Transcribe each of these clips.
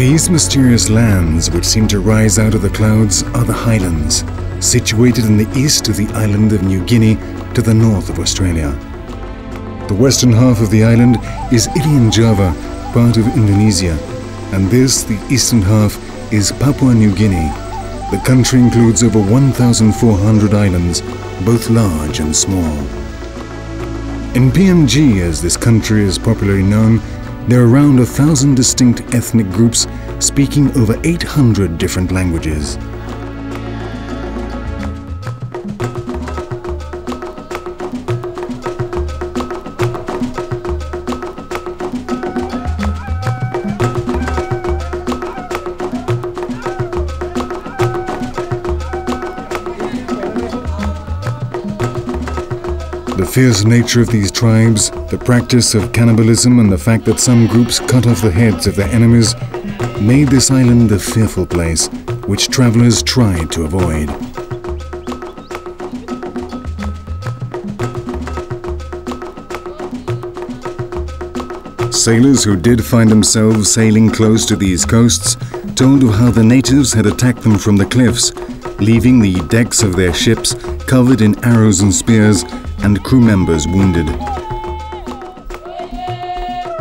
These mysterious lands, which seem to rise out of the clouds, are the Highlands, situated in the east of the island of New Guinea to the north of Australia. The western half of the island is Irian Java, part of Indonesia, and this, the eastern half, is Papua New Guinea. The country includes over 1,400 islands, both large and small. In PNG, as this country is popularly known, there are around 1,000 distinct ethnic groups speaking over 800 different languages. The fierce nature of these tribes, the practice of cannibalism, and the fact that some groups cut off the heads of their enemies made this island a fearful place, which travelers tried to avoid. Sailors who did find themselves sailing close to these coasts told of how the natives had attacked them from the cliffs, leaving the decks of their ships covered in arrows and spears, and crew members wounded.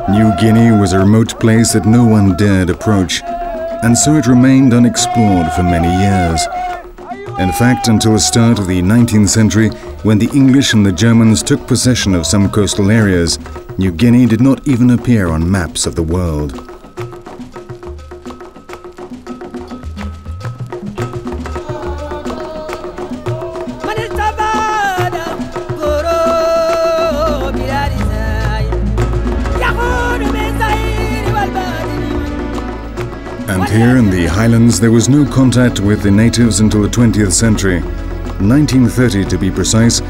New Guinea was a remote place that no one dared approach, and so it remained unexplored for many years. In fact, until the start of the 19th century, when the English and the Germans took possession of some coastal areas, New Guinea did not even appear on maps of the world. And here in the Highlands, there was no contact with the natives until the 20th century, 1930 to be precise,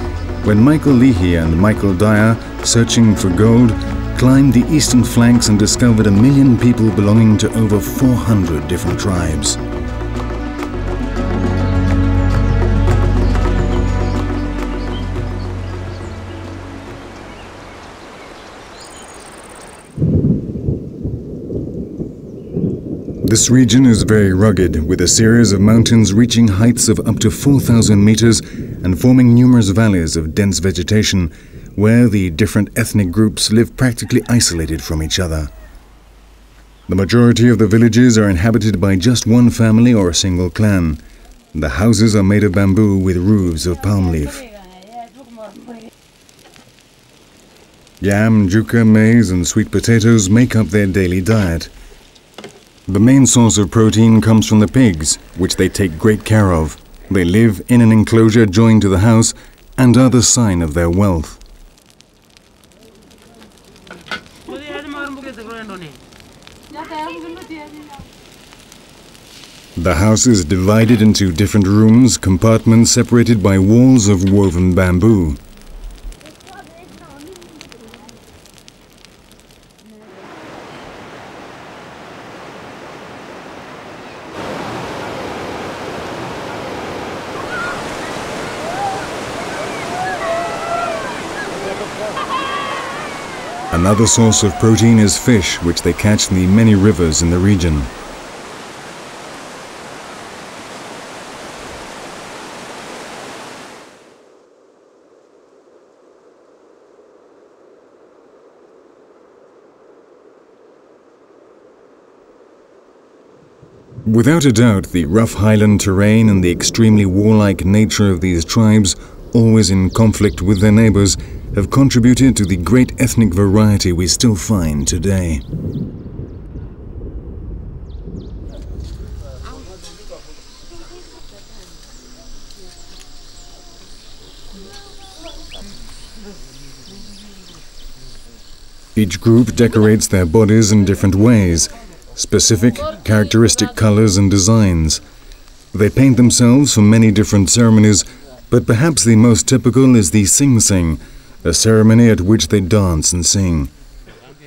when Michael Leahy and Michael Dyer, searching for gold, climbed the eastern flanks and discovered 1 million people belonging to over 400 different tribes. This region is very rugged, with a series of mountains reaching heights of up to 4,000 meters and forming numerous valleys of dense vegetation, where the different ethnic groups live practically isolated from each other. The majority of the villages are inhabited by just one family or a single clan. The houses are made of bamboo with roofs of palm leaf. Yam, juca, maize and sweet potatoes make up their daily diet. The main source of protein comes from the pigs, which they take great care of. They live in an enclosure joined to the house and are the sign of their wealth. The house is divided into different rooms, compartments separated by walls of woven bamboo. Another source of protein is fish, which they catch in the many rivers in the region. Without a doubt, the rough highland terrain and the extremely warlike nature of these tribes, always in conflict with their neighbors, have contributed to the great ethnic variety we still find today. Each group decorates their bodies in different ways, specific, characteristic colors and designs. They paint themselves for many different ceremonies, but perhaps the most typical is the sing-sing, a ceremony at which they dance and sing.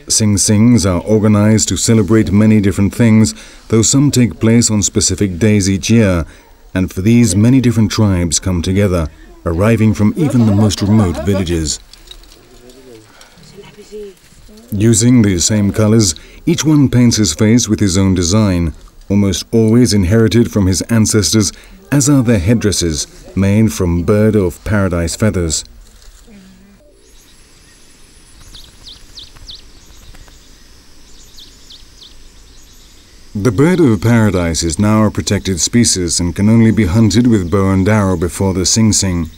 Sing-sings are organized to celebrate many different things, though some take place on specific days each year, and for these many different tribes come together, arriving from even the most remote villages. Using the same colors, Each one paints his face with his own design, almost always inherited from his ancestors, as are their headdresses, made from bird of paradise feathers. The bird of paradise is now a protected species and can only be hunted with bow and arrow before the Sing Sing.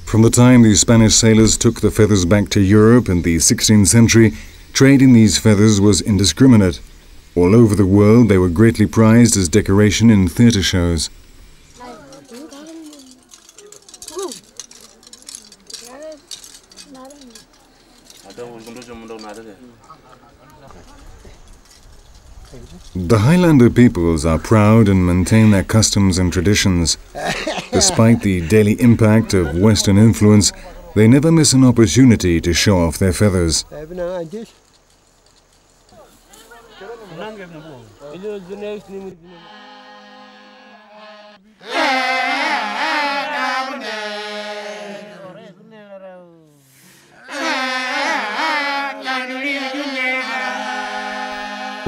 From the time the Spanish sailors took the feathers back to Europe in the 16th century, trade in these feathers was indiscriminate. All over the world they were greatly prized as decoration in theatre shows. The Highlander peoples are proud and maintain their customs and traditions. Despite the daily impact of Western influence, they never miss an opportunity to show off their feathers.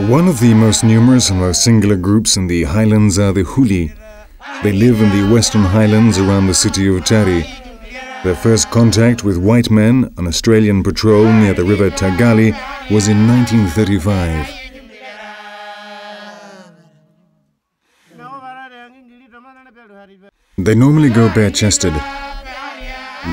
One of the most numerous and most singular groups in the Highlands are the Huli. They live in the Western Highlands around the city of Chari. Their first contact with white men on Australian patrol near the river Tagali was in 1935. They normally go bare-chested.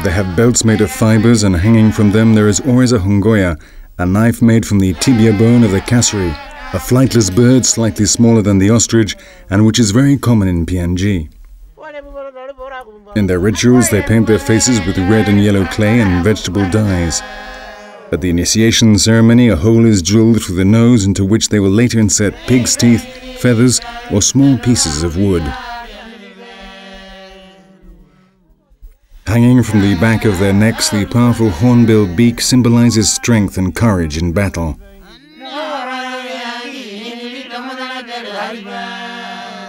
They have belts made of fibers, and hanging from them there is always a hungoya, a knife made from the tibia bone of the kasuri, a flightless bird slightly smaller than the ostrich and which is very common in PNG. In their rituals they paint their faces with red and yellow clay and vegetable dyes. At the initiation ceremony a hole is drilled through the nose into which they will later insert pig's teeth, feathers or small pieces of wood. Hanging from the back of their necks, the powerful hornbill beak symbolizes strength and courage in battle.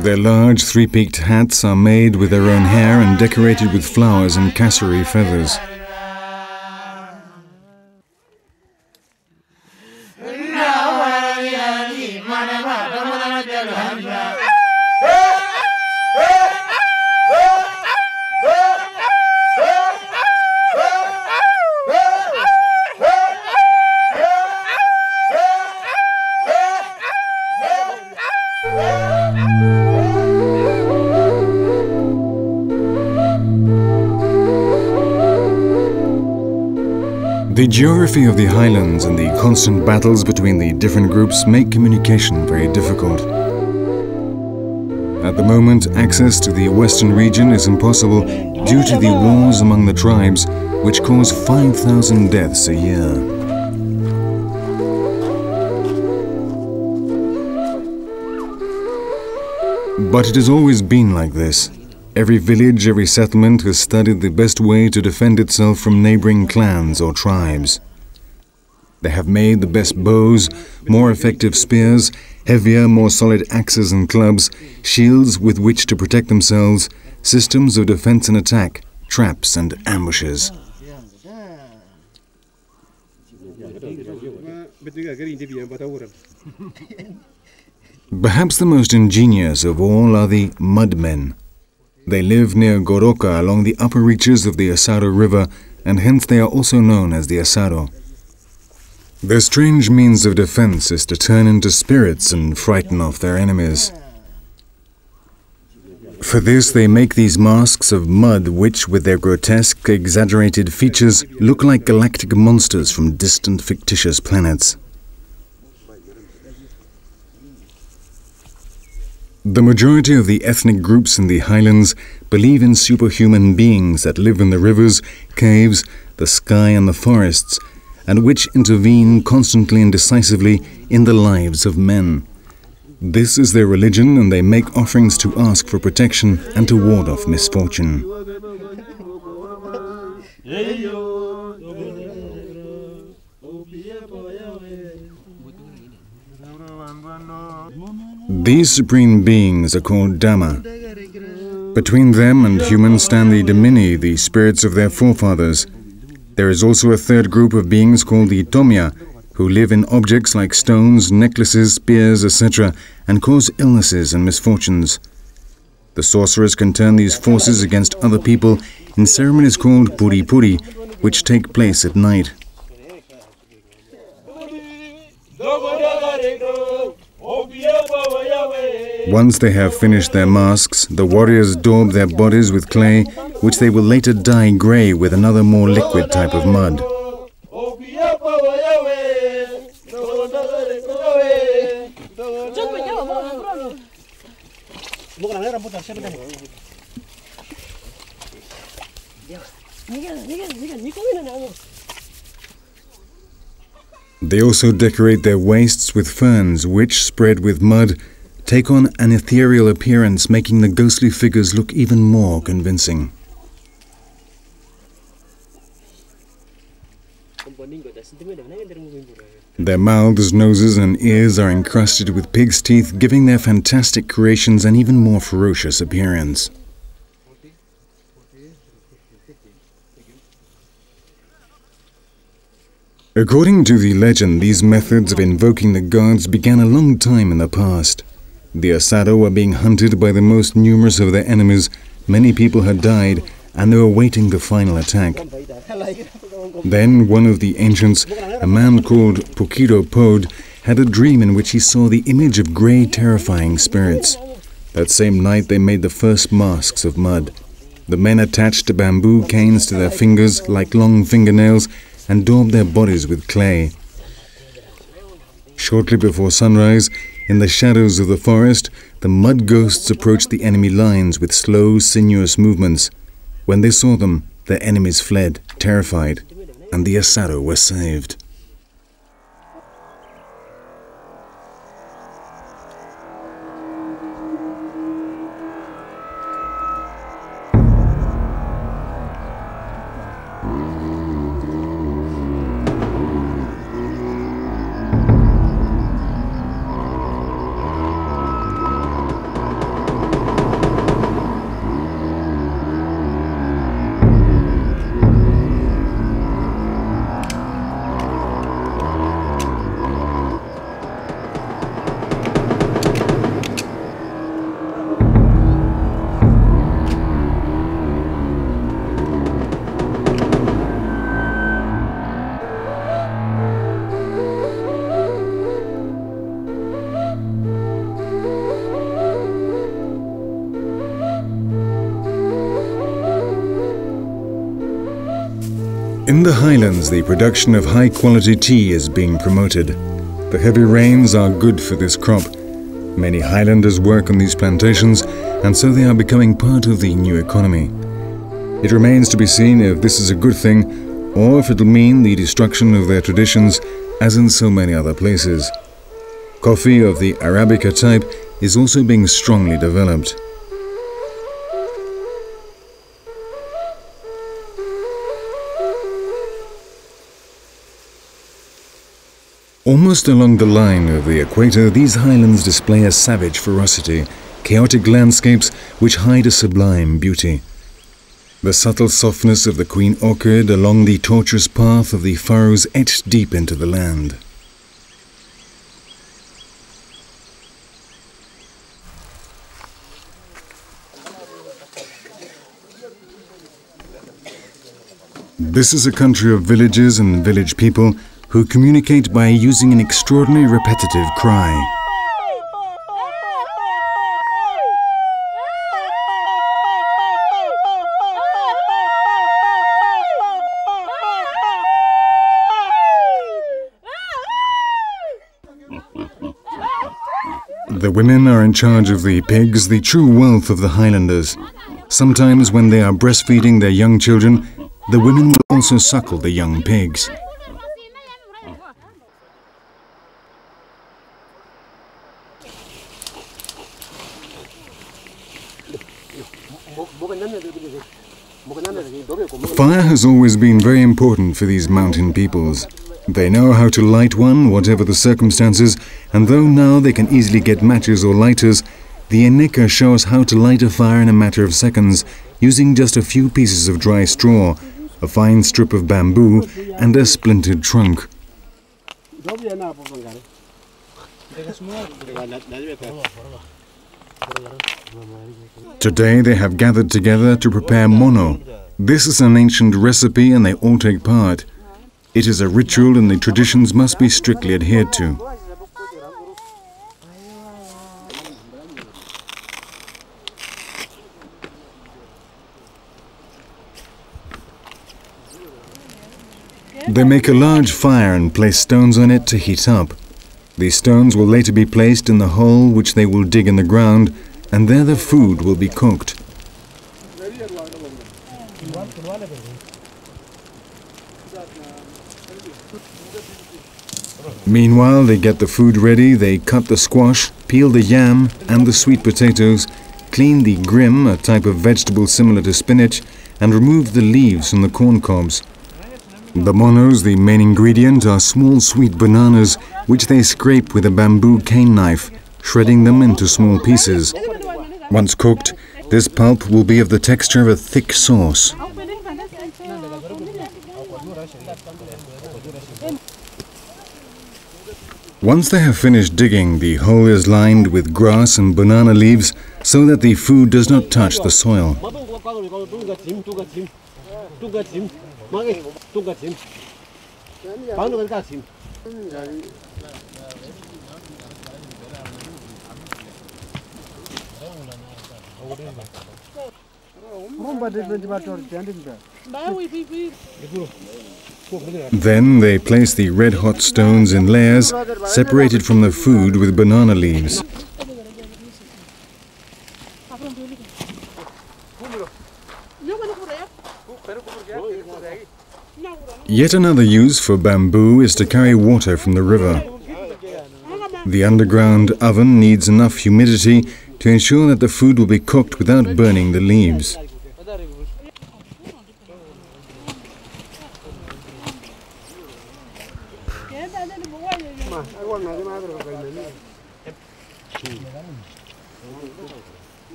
Their large three-peaked hats are made with their own hair and decorated with flowers and kasuri feathers. The geography of the Highlands and the constant battles between the different groups make communication very difficult. At the moment, access to the western region is impossible due to the wars among the tribes, which cause 5,000 deaths a year. But it has always been like this. Every village, every settlement has studied the best way to defend itself from neighboring clans or tribes. They have made the best bows, more effective spears, heavier, more solid axes and clubs, shields with which to protect themselves, systems of defense and attack, traps and ambushes. Perhaps the most ingenious of all are the mudmen. They live near Goroca along the upper reaches of the Asaro river, and hence they are also known as the Asaro. Their strange means of defense is to turn into spirits and frighten off their enemies. For this they make these masks of mud which, with their grotesque, exaggerated features, look like galactic monsters from distant fictitious planets. The majority of the ethnic groups in the Highlands believe in superhuman beings that live in the rivers, caves, the sky and the forests, and which intervene constantly and decisively in the lives of men. This is their religion, and they make offerings to ask for protection and to ward off misfortune. These supreme beings are called Dhamma. Between them and humans stand the Damini, the spirits of their forefathers. There is also a third group of beings called the Tomya. who live in objects like stones, necklaces, spears, etc., and cause illnesses and misfortunes. The sorcerers can turn these forces against other people in ceremonies called puri puri, which take place at night. Once they have finished their masks, the warriors daub their bodies with clay, which they will later dye grey with another more liquid type of mud. They also decorate their waists with ferns which, spread with mud, take on an ethereal appearance, making the ghostly figures look even more convincing. Their mouths, noses and ears are encrusted with pig's teeth, giving their fantastic creations an even more ferocious appearance. According to the legend, these methods of invoking the gods began a long time in the past. The Asaro were being hunted by the most numerous of their enemies. Many people had died, and they were waiting the final attack. Then one of the ancients, a man called Pukiro Pod, had a dream in which he saw the image of grey, terrifying spirits. That same night they made the first masks of mud. The men attached bamboo canes to their fingers like long fingernails and daubed their bodies with clay. Shortly before sunrise, in the shadows of the forest, the mud ghosts approached the enemy lines with slow, sinuous movements. When they saw them, their enemies fled, terrified, and the Asaro were saved. In the Highlands, the production of high-quality tea is being promoted. The heavy rains are good for this crop. Many Highlanders work on these plantations, and so they are becoming part of the new economy. It remains to be seen if this is a good thing, or if it'll mean the destruction of their traditions, as in so many other places. Coffee of the Arabica type is also being strongly developed. Almost along the line of the equator, these highlands display a savage ferocity, chaotic landscapes which hide a sublime beauty. The subtle softness of the queen orchid along the tortuous path of the furrows etched deep into the land. This is a country of villages and village people who communicate by using an extraordinary repetitive cry. The women are in charge of the pigs, the true wealth of the Highlanders. Sometimes when they are breastfeeding their young children, the women will also suckle the young pigs. Fire has always been very important for these mountain peoples. They know how to light one, whatever the circumstances, and though now they can easily get matches or lighters, the Enga show us how to light a fire in a matter of seconds, using just a few pieces of dry straw, a fine strip of bamboo, and a splintered trunk. Today they have gathered together to prepare mono. This is an ancient recipe and they all take part. It is a ritual and the traditions must be strictly adhered to. They make a large fire and place stones on it to heat up. These stones will later be placed in the hole which they will dig in the ground, and there the food will be cooked. Meanwhile, they get the food ready, they cut the squash, peel the yam and the sweet potatoes, clean the grim, a type of vegetable similar to spinach, and remove the leaves from the corn cobs. The monos, the main ingredient, are small sweet bananas which they scrape with a bamboo cane knife, shredding them into small pieces. Once cooked, this pulp will be of the texture of a thick sauce. Once they have finished digging, the hole is lined with grass and banana leaves so that the food does not touch the soil. Then they place the red-hot stones in layers, separated from the food with banana leaves. Yet another use for bamboo is to carry water from the river. The underground oven needs enough humidity to ensure that the food will be cooked without burning the leaves.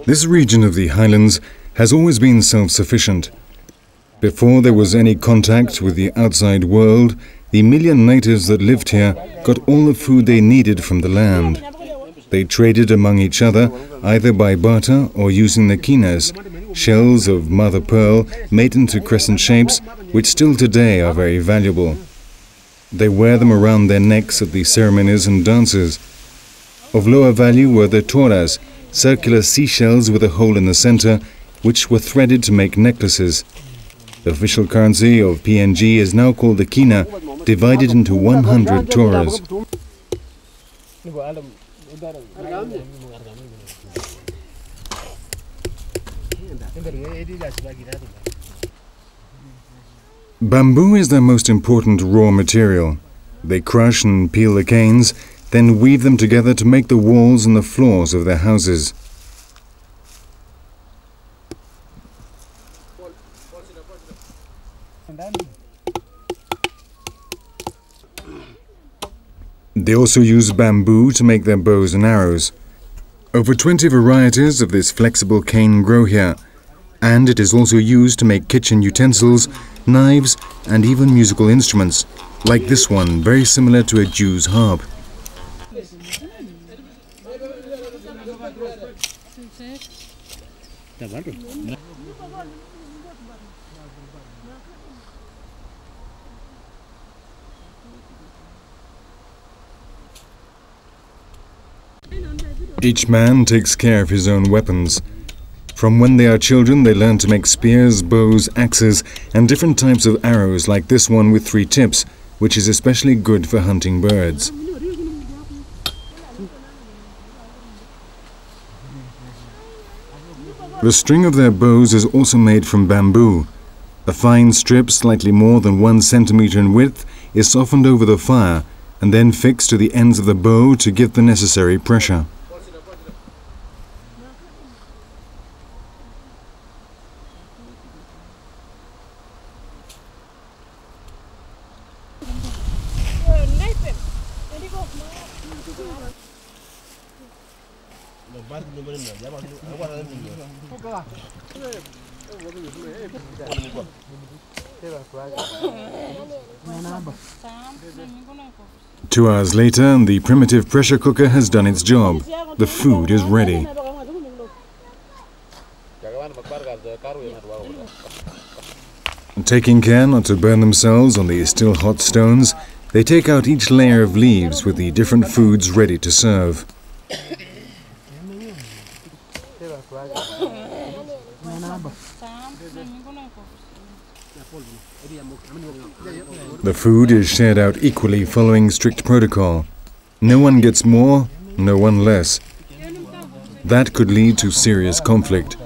This region of the Highlands has always been self-sufficient. Before there was any contact with the outside world, the million natives that lived here got all the food they needed from the land. They traded among each other either by barter or using the kinas, shells of mother pearl made into crescent shapes which still today are very valuable. They wear them around their necks at the ceremonies and dances. Of lower value were the toras, circular seashells with a hole in the center, which were threaded to make necklaces. The official currency of PNG is now called the kina, divided into 100 toras. Bamboo is their most important raw material. They crush and peel the canes, then weave them together to make the walls and the floors of their houses. They also use bamboo to make their bows and arrows. Over 20 varieties of this flexible cane grow here, and it is also used to make kitchen utensils, knives, and even musical instruments, like this one, very similar to a Jew's harp. Each man takes care of his own weapons. From when they are children, they learn to make spears, bows, axes, and different types of arrows like this one with 3 tips, which is especially good for hunting birds. The string of their bows is also made from bamboo. A fine strip, slightly more than 1 centimeter in width, is softened over the fire and then fixed to the ends of the bow to give the necessary pressure. 2 hours later, the primitive pressure cooker has done its job. The food is ready. Taking care not to burn themselves on the still hot stones, they take out each layer of leaves with the different foods ready to serve. The food is shared out equally following strict protocol. No one gets more, no one less. That could lead to serious conflict.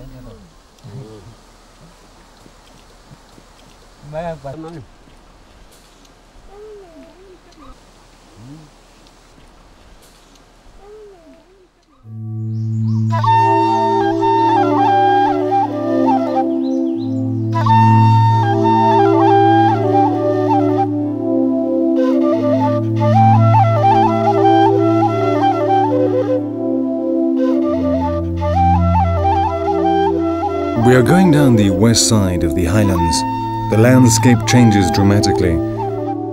We are going down the west side of the Highlands. The landscape changes dramatically.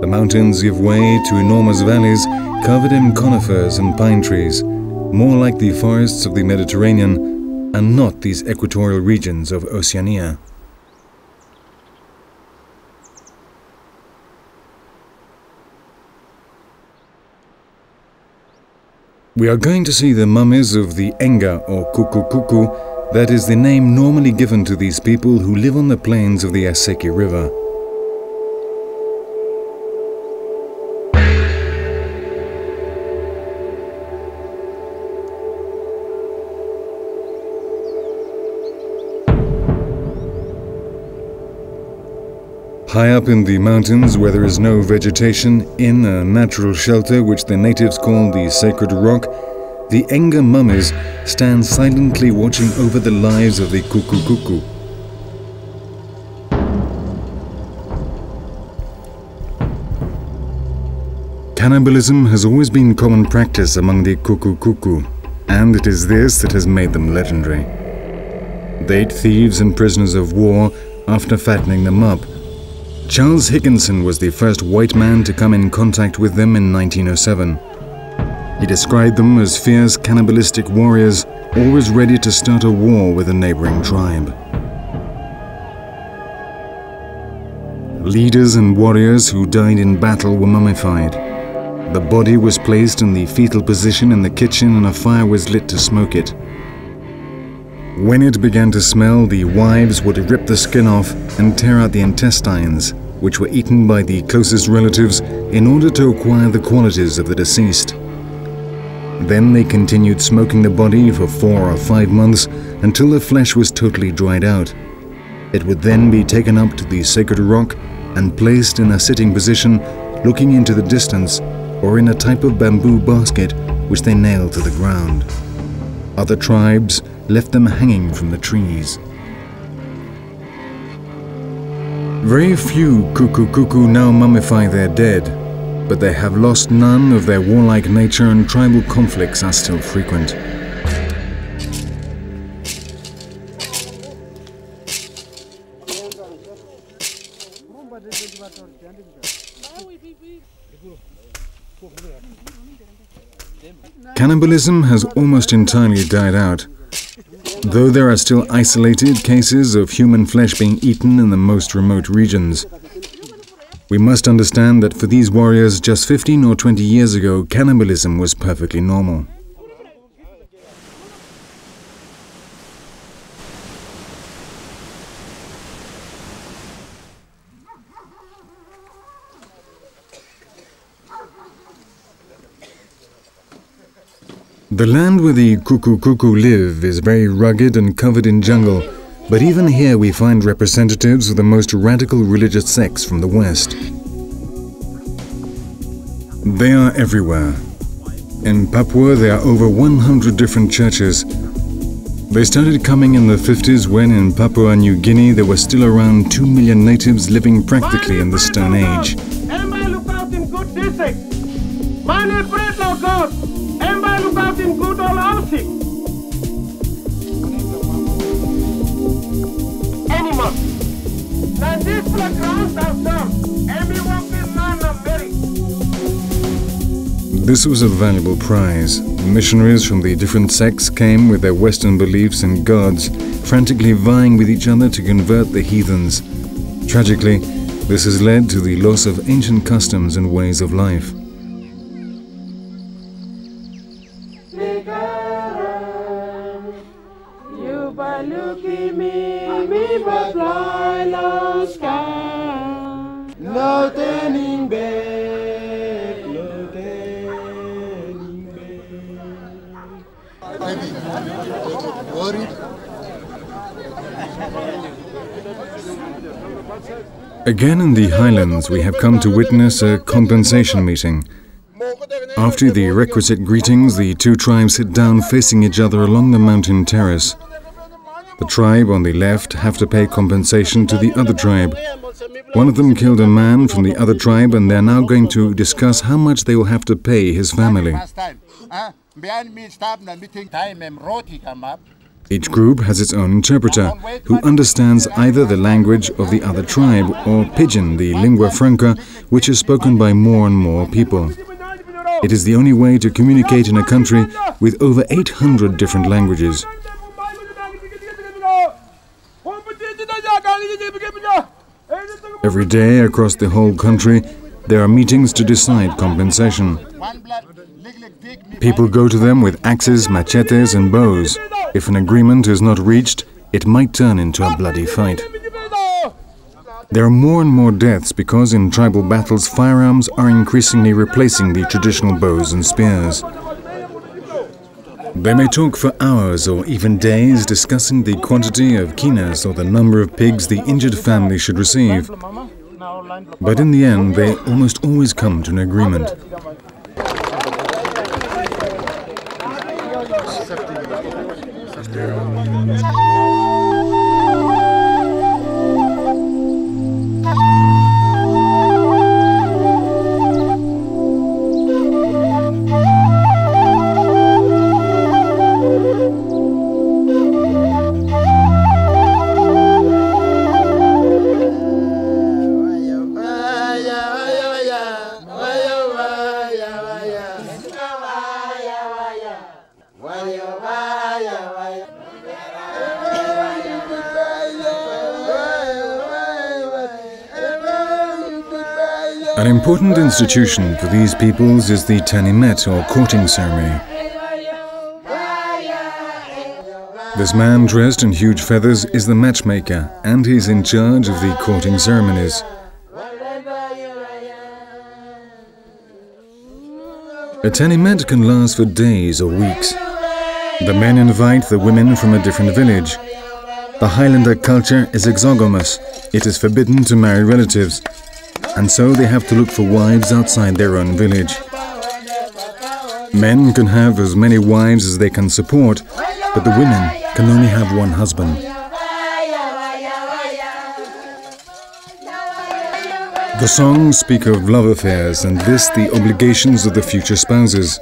The mountains give way to enormous valleys covered in conifers and pine trees, more like the forests of the Mediterranean and not these equatorial regions of Oceania. We are going to see the mummies of the Enga or Kukukuku. That is the name normally given to these people who live on the plains of the Aseki River. High up in the mountains, where there is no vegetation, in a natural shelter which the natives call the Sacred Rock, the Enga mummies stand silently watching over the lives of the Kukukuku. Cannibalism has always been common practice among the Kukukuku, and it is this that has made them legendary. They ate thieves and prisoners of war after fattening them up. Charles Higginson was the first white man to come in contact with them in 1907. He described them as fierce cannibalistic warriors, always ready to start a war with a neighboring tribe. Leaders and warriors who died in battle were mummified. The body was placed in the fetal position in the kitchen and a fire was lit to smoke it. When it began to smell, the wives would rip the skin off and tear out the intestines, which were eaten by the closest relatives in order to acquire the qualities of the deceased. Then they continued smoking the body for 4 or 5 months until the flesh was totally dried out. It would then be taken up to the Sacred Rock and placed in a sitting position looking into the distance or in a type of bamboo basket which they nailed to the ground. Other tribes left them hanging from the trees. Very few Kukukuku now mummify their dead, but they have lost none of their warlike nature and tribal conflicts are still frequent. Cannibalism has almost entirely died out, though there are still isolated cases of human flesh being eaten in the most remote regions. We must understand that for these warriors just 15 or 20 years ago, cannibalism was perfectly normal. The land where the Kukukuku live is very rugged and covered in jungle. But even here we find representatives of the most radical religious sects from the West. They are everywhere. In Papua there are over 100 different churches. They started coming in the 50s when in Papua New Guinea there were still around 2 million natives living practically in the Stone Age. This was a valuable prize. Missionaries from the different sects came with their Western beliefs and gods, frantically vying with each other to convert the heathens. Tragically, this has led to the loss of ancient customs and ways of life. Again in the Highlands, we have come to witness a compensation meeting. After the requisite greetings, the two tribes sit down facing each other along the mountain terrace. The tribe on the left have to pay compensation to the other tribe. One of them killed a man from the other tribe, and they're now going to discuss how much they will have to pay his family. Each group has its own interpreter, who understands either the language of the other tribe or Pidgin, the lingua franca, which is spoken by more and more people. It is the only way to communicate in a country with over 800 different languages. Every day across the whole country, there are meetings to decide compensation. People go to them with axes, machetes and bows. If an agreement is not reached, it might turn into a bloody fight. There are more and more deaths because in tribal battles firearms are increasingly replacing the traditional bows and spears. They may talk for hours or even days discussing the quantity of kinas or the number of pigs the injured family should receive. But in the end, they almost always come to an agreement. An important institution for these peoples is the Tanimet, or courting ceremony. This man dressed in huge feathers is the matchmaker, and he's in charge of the courting ceremonies. A Tanimet can last for days or weeks. The men invite the women from a different village. The Highlander culture is exogamous. It is forbidden to marry relatives, and so they have to look for wives outside their own village. Men can have as many wives as they can support, but the women can only have one husband. The songs speak of love affairs and list the obligations of the future spouses.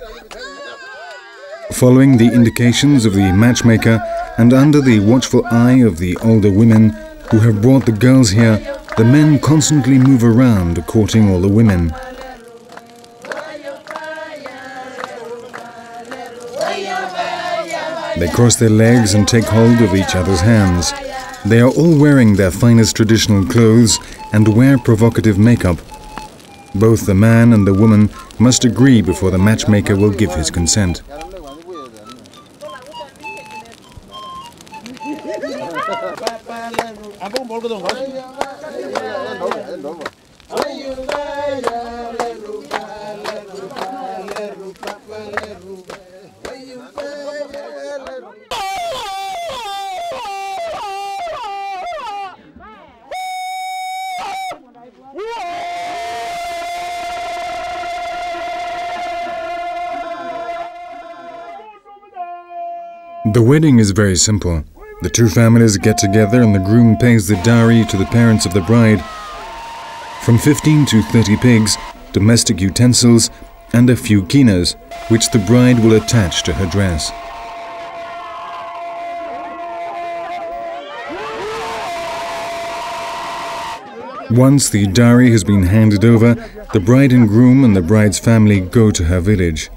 Following the indications of the matchmaker and under the watchful eye of the older women who have brought the girls here, the men constantly move around, courting all the women. They cross their legs and take hold of each other's hands. They are all wearing their finest traditional clothes and wear provocative makeup. Both the man and the woman must agree before the matchmaker will give his consent. The wedding is very simple. The two families get together and the groom pays the dowry to the parents of the bride. From 15 to 30 pigs, domestic utensils, and a few kinas, which the bride will attach to her dress. Once the dowry has been handed over, the bride and groom and the bride's family go to her village.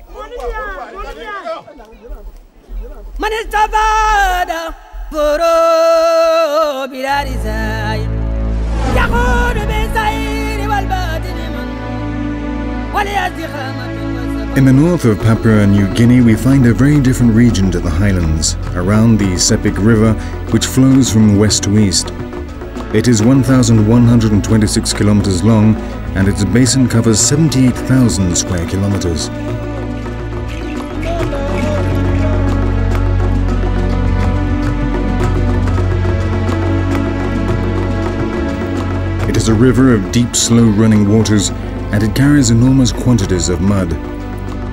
In the north of Papua New Guinea, we find a very different region to the Highlands, around the Sepik River, which flows from west to east. It is 1,126 kilometers long, and its basin covers 78,000 square kilometers. It is a river of deep, slow-running waters, and it carries enormous quantities of mud.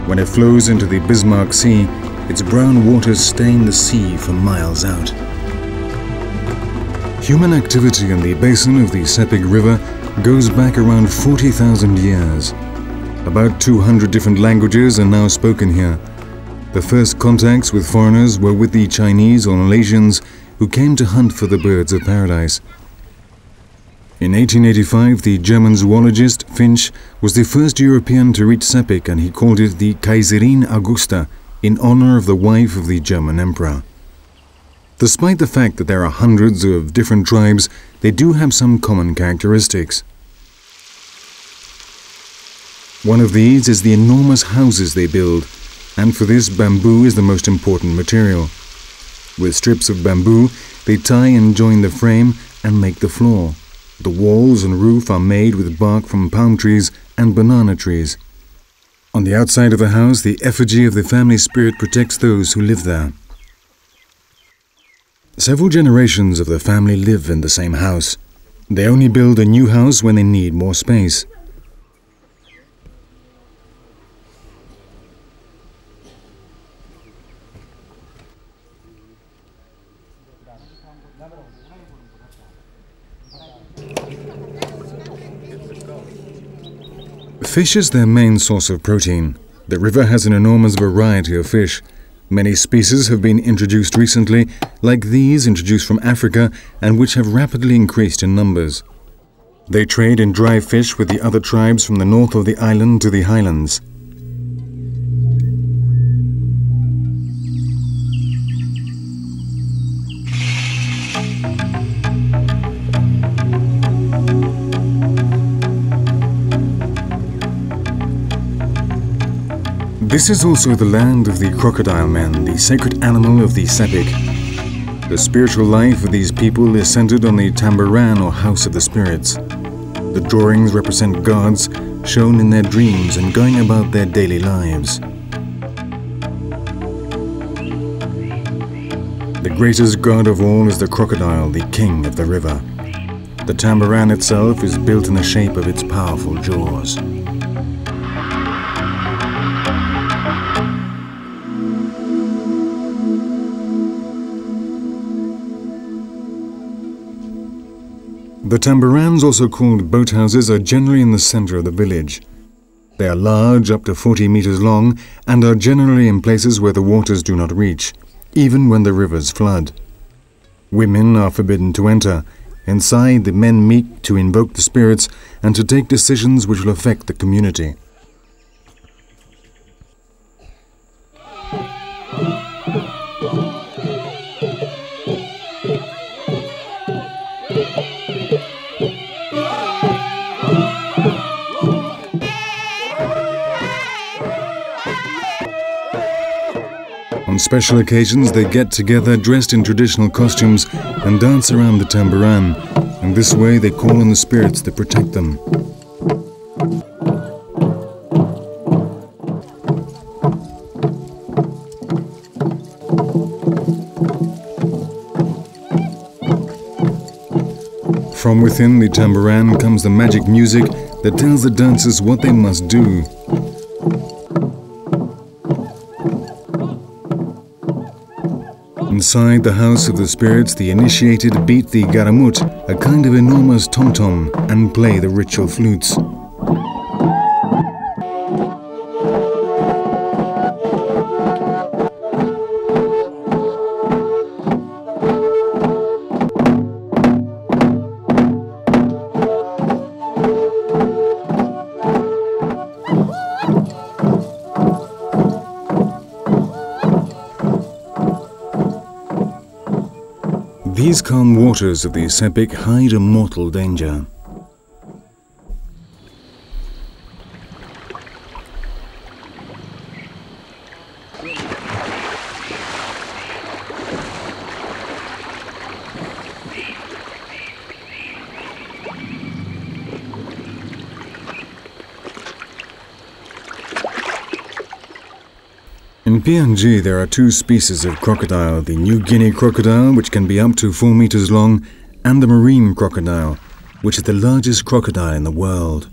When it flows into the Bismarck Sea, its brown waters stain the sea for miles out. Human activity in the basin of the Sepik River goes back around 40,000 years. About 200 different languages are now spoken here. The first contacts with foreigners were with the Chinese or Malaysians who came to hunt for the birds of paradise. In 1885, the German zoologist Finch was the first European to reach Sepik, and he called it the Kaiserin Augusta in honor of the wife of the German emperor. Despite the fact that there are hundreds of different tribes, they do have some common characteristics. One of these is the enormous houses they build, and for this bamboo is the most important material. With strips of bamboo, they tie and join the frame and make the floor. The walls and roof are made with bark from palm trees and banana trees. On the outside of the house, the effigy of the family spirit protects those who live there. Several generations of the family live in the same house. They only build a new house when they need more space. Fish is their main source of protein. The river has an enormous variety of fish. Many species have been introduced recently, like these introduced from Africa and which have rapidly increased in numbers. They trade in dry fish with the other tribes from the north of the island to the Highlands. This is also the land of the crocodile men, the sacred animal of the Sepik. The spiritual life of these people is centered on the tambaran or house of the spirits. The drawings represent gods shown in their dreams and going about their daily lives. The greatest god of all is the crocodile, the king of the river. The tambaran itself is built in the shape of its powerful jaws. The tambarans, also called boathouses, are generally in the center of the village. They are large, up to 40 meters long, and are generally in places where the waters do not reach, even when the rivers flood. Women are forbidden to enter. Inside, the men meet to invoke the spirits and to take decisions which will affect the community. On special occasions, they get together dressed in traditional costumes and dance around the tambaran, and this way they call on the spirits that protect them. From within the tambaran comes the magic music that tells the dancers what they must do. Inside the house of the spirits, the initiated beat the garamut, a kind of enormous tom-tom, and play the ritual flutes. These calm waters of the Sepik hide a mortal danger. In PNG there are two species of crocodile, the New Guinea crocodile, which can be up to 4 meters long, and the marine crocodile, which is the largest crocodile in the world.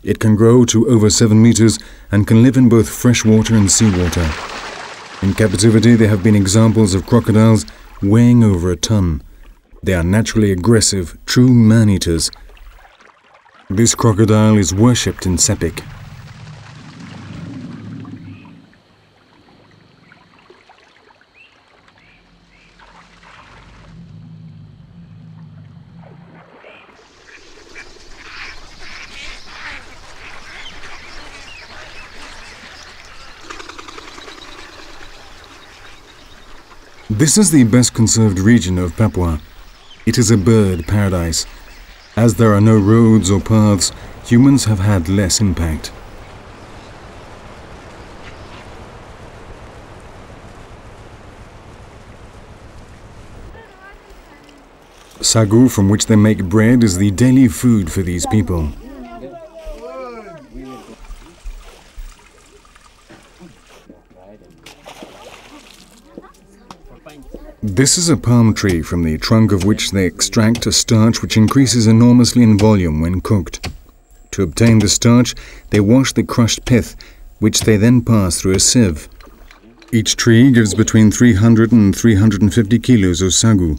It can grow to over 7 meters and can live in both freshwater and seawater. In captivity there have been examples of crocodiles weighing over a ton. They are naturally aggressive, true man-eaters. This crocodile is worshipped in Sepik. This is the best conserved region of Papua. It is a bird paradise. As there are no roads or paths, humans have had less impact. Sagu, from which they make bread, is the daily food for these people. This is a palm tree from the trunk of which they extract a starch which increases enormously in volume when cooked. To obtain the starch, they wash the crushed pith, which they then pass through a sieve. Each tree gives between 300 and 350 kilos of sagu.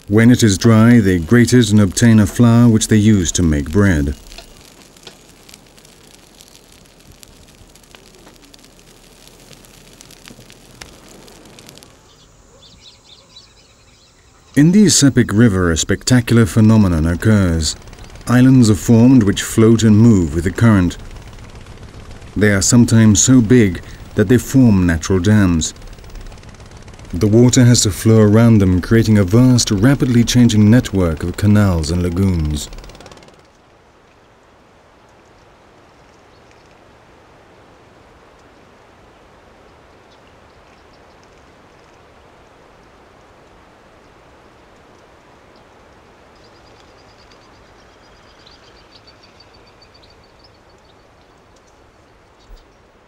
When it is dry, they grate it and obtain a flour which they use to make bread. In the Sepik River, a spectacular phenomenon occurs. Islands are formed which float and move with the current. They are sometimes so big that they form natural dams. The water has to flow around them, creating a vast, rapidly changing network of canals and lagoons.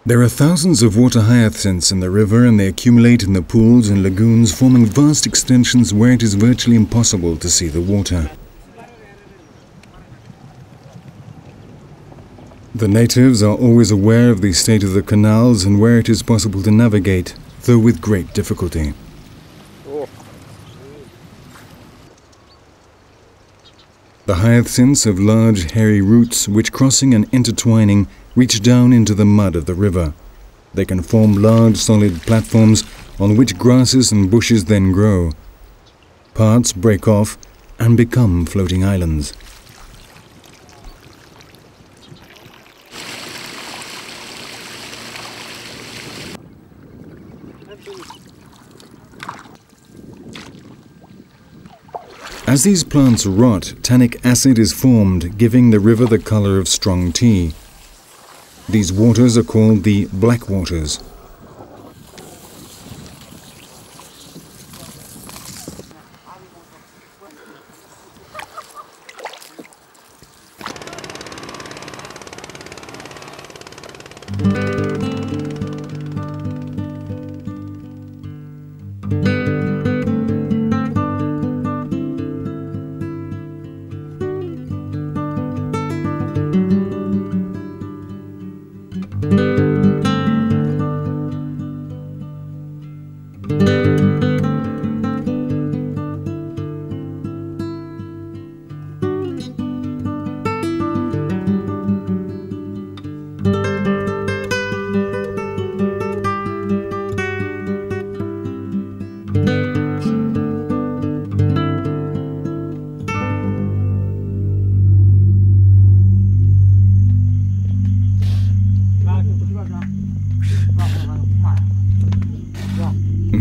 There are thousands of water hyacinths in the river, and they accumulate in the pools and lagoons, forming vast extensions where it is virtually impossible to see the water. The natives are always aware of the state of the canals and where it is possible to navigate, though with great difficulty. The hyacinths have large hairy roots which, crossing and intertwining, reach down into the mud of the river. They can form large solid platforms on which grasses and bushes then grow. Parts break off and become floating islands. As these plants rot, tannic acid is formed, giving the river the color of strong tea. These waters are called the black waters.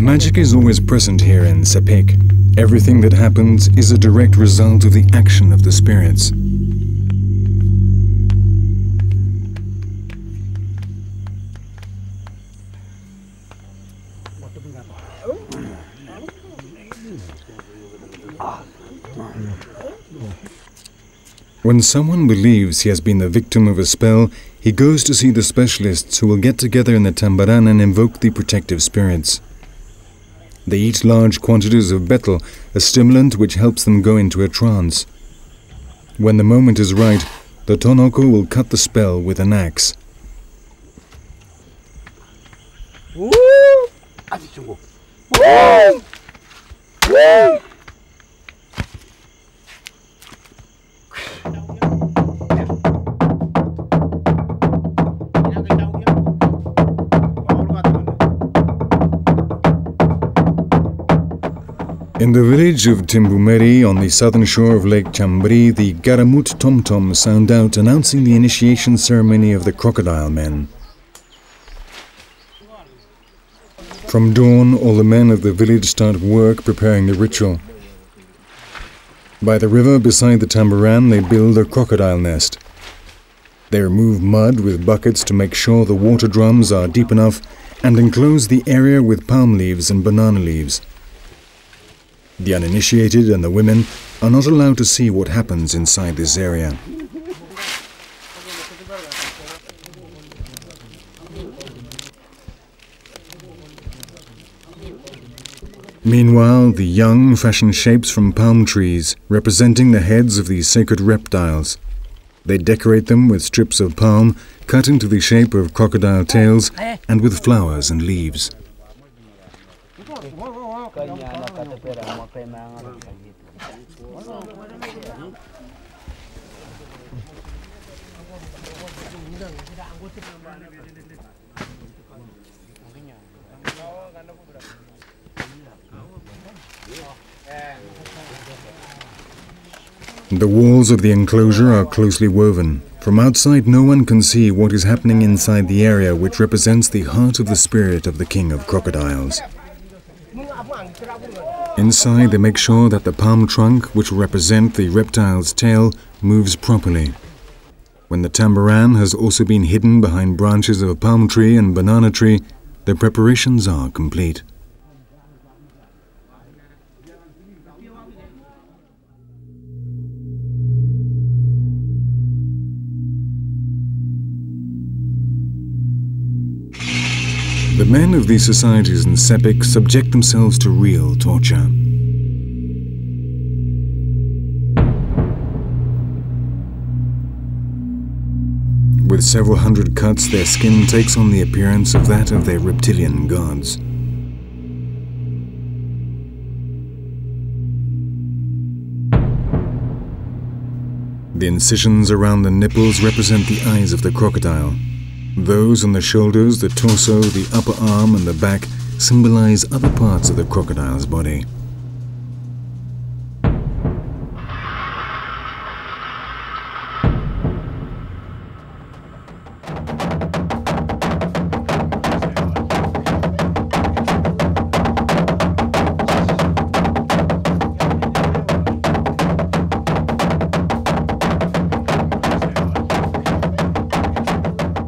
Magic is always present here in Sepik. Everything that happens is a direct result of the action of the spirits. When someone believes he has been the victim of a spell, he goes to see the specialists who will get together in the tambaran and invoke the protective spirits. They eat large quantities of betel, a stimulant which helps them go into a trance. When the moment is right, the tonoko will cut the spell with an axe. In the village of Timbumeri on the southern shore of Lake Chambri, the garamut tom-tom sound out announcing the initiation ceremony of the crocodile men. From dawn, all the men of the village start work preparing the ritual. By the river beside the tambaran, they build a crocodile nest. They remove mud with buckets to make sure the water drums are deep enough and enclose the area with palm leaves and banana leaves. The uninitiated and the women are not allowed to see what happens inside this area. Meanwhile, the young fashion shapes from palm trees, representing the heads of these sacred reptiles. They decorate them with strips of palm, cut into the shape of crocodile tails, and with flowers and leaves. The walls of the enclosure are closely woven. From outside, no one can see what is happening inside the area which represents the heart of the spirit of the king of crocodiles. Inside, they make sure that the palm trunk, which will represent the reptile's tail, moves properly. When the tambaran has also been hidden behind branches of a palm tree and banana tree, the preparations are complete. The men of these societies in Sepik subject themselves to real torture. With several hundred cuts, their skin takes on the appearance of that of their reptilian gods. The incisions around the nipples represent the eyes of the crocodile. Those on the shoulders, the torso, the upper arm and the back symbolize other parts of the crocodile's body.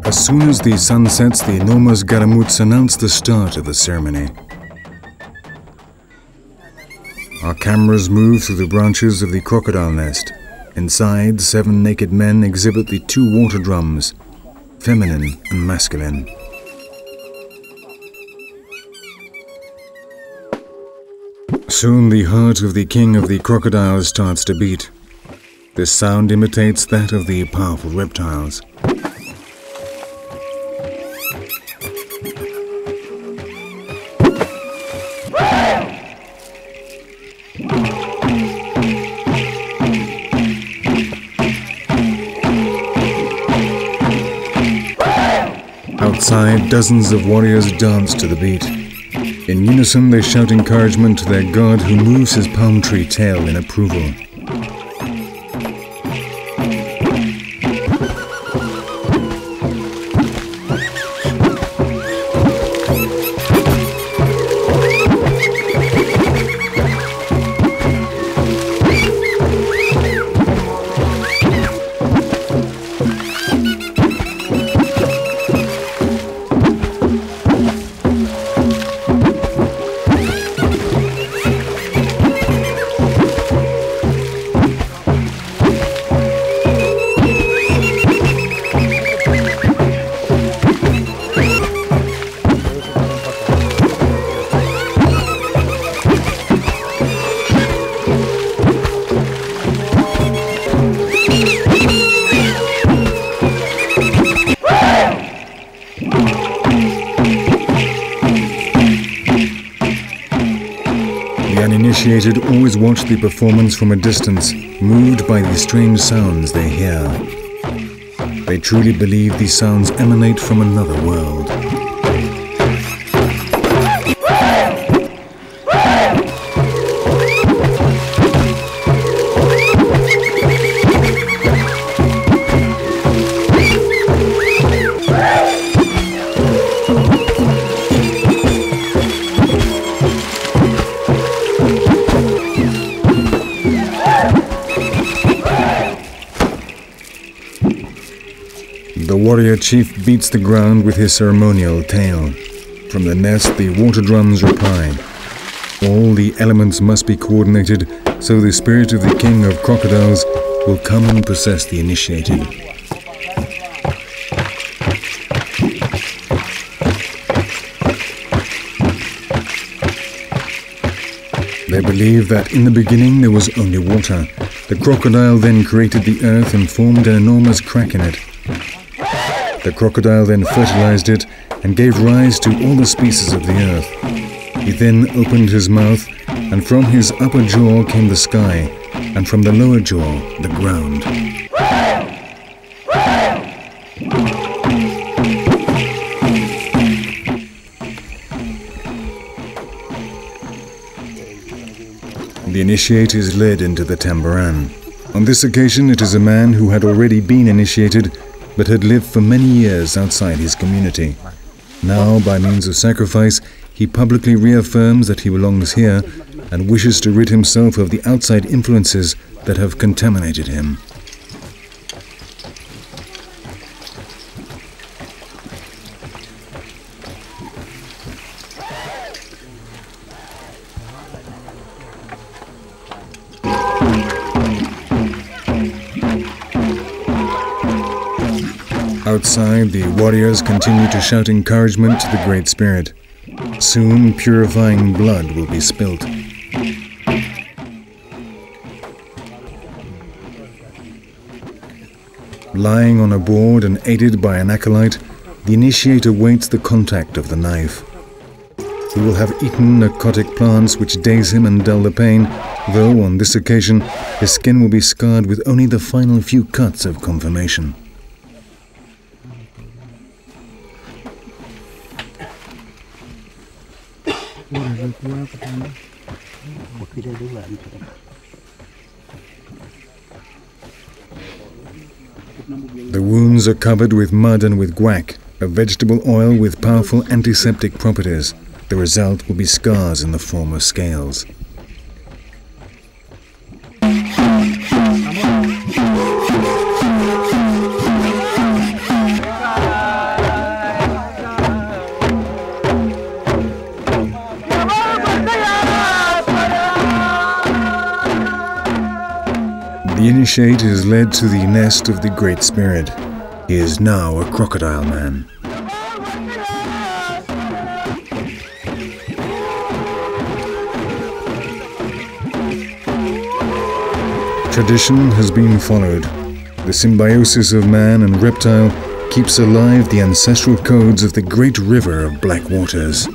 As soon as the sun sets, the enormous garamuts announce the start of the ceremony. Our cameras move through the branches of the crocodile nest. Inside, 7 naked men exhibit the 2 water drums, feminine and masculine. Soon the heart of the king of the crocodiles starts to beat. This sound imitates that of the powerful reptiles. Outside, dozens of warriors dance to the beat. In unison, they shout encouragement to their god who moves his palm tree tail in approval. initiated always watch the performance from a distance, moved by the strange sounds they hear. They truly believe these sounds emanate from another world. The warrior chief beats the ground with his ceremonial tail. From the nest, the water drums reply. All the elements must be coordinated so the spirit of the king of crocodiles will come and possess the initiated. They believe that in the beginning there was only water. The crocodile then created the earth and formed an enormous crack in it. The crocodile then fertilized it and gave rise to all the species of the earth. He then opened his mouth, and from his upper jaw came the sky, and from the lower jaw, the ground. The initiate is led into the tambaran. On this occasion, it is a man who had already been initiated but had lived for many years outside his community. Now, by means of sacrifice, he publicly reaffirms that he belongs here and wishes to rid himself of the outside influences that have contaminated him. Outside, the warriors continue to shout encouragement to the Great Spirit. Soon, purifying blood will be spilt. Lying on a board and aided by an acolyte, the initiate awaits the contact of the knife. He will have eaten narcotic plants which daze him and dull the pain, though on this occasion his skin will be scarred with only the final few cuts of confirmation. The wounds are covered with mud and with guac, a vegetable oil with powerful antiseptic properties. The result will be scars in the form of scales. The initiate is led to the nest of the Great Spirit. He is now a crocodile man. Tradition has been followed. The symbiosis of man and reptile keeps alive the ancestral codes of the great river of black waters.